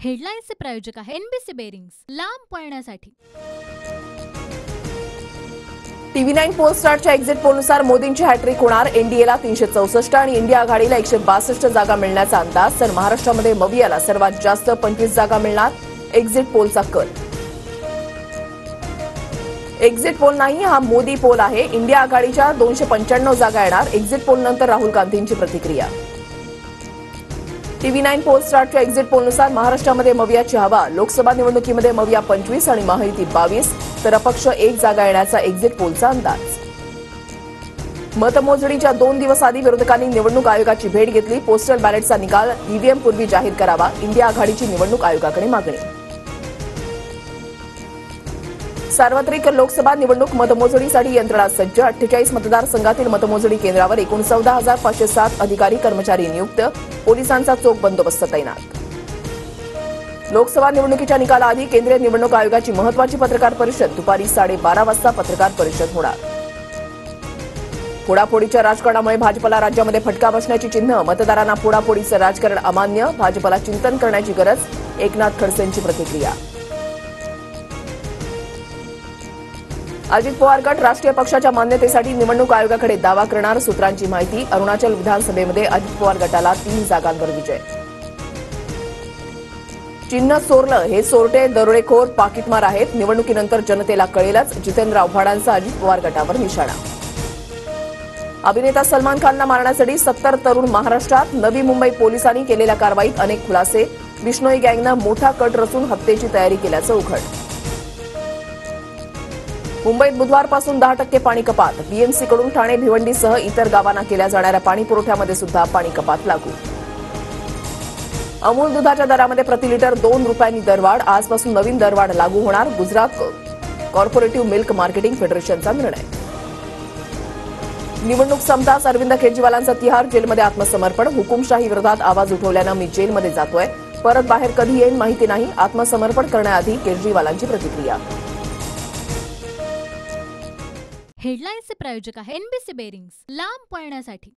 हेडलाईन्सचे प्रायोजक आहे NBC bearings, लांब पळण्यासाठी। TV9 पोलस्टारच्या एक्झिट पोलनुसार मोदींची हॅट्रिक होणार। एनडीएला 364 आणि इंडिया आघाडीला 162 जागा मिळण्याचा अंदाज, तर महाराष्ट्रामध्ये मवियाला सर्वात जास्त 25 जागा मिळणार। एक्झिट पोलचा कल। एक्झिट पोल नाही, हा मोदी पोल आहे। इंडिया आघाडीच्या 295 जागा येणार। एक्झिट पोलनंतर राहुल गांधींची प्रतिक्रिया। TV9 पोलस्टारच्या एक्झिट पोलनुसार महाराष्ट्रामध्ये मवियाची हवा। लोकसभा निवडणुकीमध्ये मविया 25 आणि महायुती 22, तर अपक्ष 1 जागा येण्याचा एक्झिट पोलचा अंदाज। मतमोजणीच्या 2 दिवस आधी विरोधकांनी निवडणूक आयोगाची भेट घेतली। पोस्टल बॅलेटचा निकाल ईव्हीएम पूर्वी जाहीर करावा, इंडिया आघाडीची निवडणूक आयोगाकडे मागणी। सार्वत्रिक लोकसभा निवडणूक मतमोजणीसाठी यंत्रणा सज्ज। 48 मतदारसंघातील मतमोजणी केंद्रावर एकूण 14,507 अधिकारी कर्मचारी नियुक्त। पोलिसांचा चोख बंदोबस्त तैनात। लोकसभा निवडणुकीच्या निकालाआधी केंद्रीय निवडणूक आयोगाची महत्वाची पत्रकार परिषद। दुपारी 12:30 वाजता पत्रकार परिषद होणार। फोडाफोडीच्या राजकारणामुळे भाजपला राज्यामध्ये फटका बसण्याची चिन्ह। मतदारांना फोडाफोडीचं राजकारण अमान्य, भाजपला चिंतन करण्याची गरज। एकनाथ खडसेंची प्रतिक्रिया। अजित पवार गट राष्ट्रीय पक्षाच्या मान्यतेसाठी निवडणूक आयोगाकडे दावा करणार। सूत्रांची माहिती, अरुणाचल विधानसभेमध्ये अजित पवार गटाला 3 जागांवर विजय। चिन्ह चोरलं, हे चोरटे दरोडेखोर पाकिटमार आहेत। निवडणुकीनंतर जनतेला कळेलच। जितेंद्र आव्हाडांचा अजित पवार गटावर निशाणा। अभिनेता सलमान खानला मारण्यासाठी 70 तरुण महाराष्ट्रात। नवी मुंबई पोलिसांनी केलेल्या कारवाईत अनेक खुलासे। बिश्नोई गँगनं मोठा कट रचून हत्येची तयारी केल्याचं उघड। मुंबईत बुधवारपासून 10% पाणी कपात। बीएमसीकडून ठाणे भिवंडीसह इतर गावांना केल्या जाणाऱ्या पाणी पुरवठ्यामध्ये सुद्धा पाणी कपात लागू। अमूल दुधाच्या दरामध्ये प्रति लिटर 2 रुपयांनी दरवाढ। आजपासून नवीन दरवाढ लागू होणार। गुजरात कॉर्पोरेटिव्ह मिल्क मार्केटिंग फेडरेशनचा निर्णय। निवडणूक संपताच अरविंद केजरीवालांचं तिहार जेलमध्ये आत्मसमर्पण। हुकुमशाही विरोधात आवाज उठवल्यानं मी जेलमध्ये जातोय, परत बाहेर कधी येईन माहिती नाही। आत्मसमर्पण करण्याआधी केजरीवालांची प्रतिक्रिया। हेडलाईन्सचे प्रायोजक आहे एनबीसी बेरिंग्स, लांब पळण्यासाठी।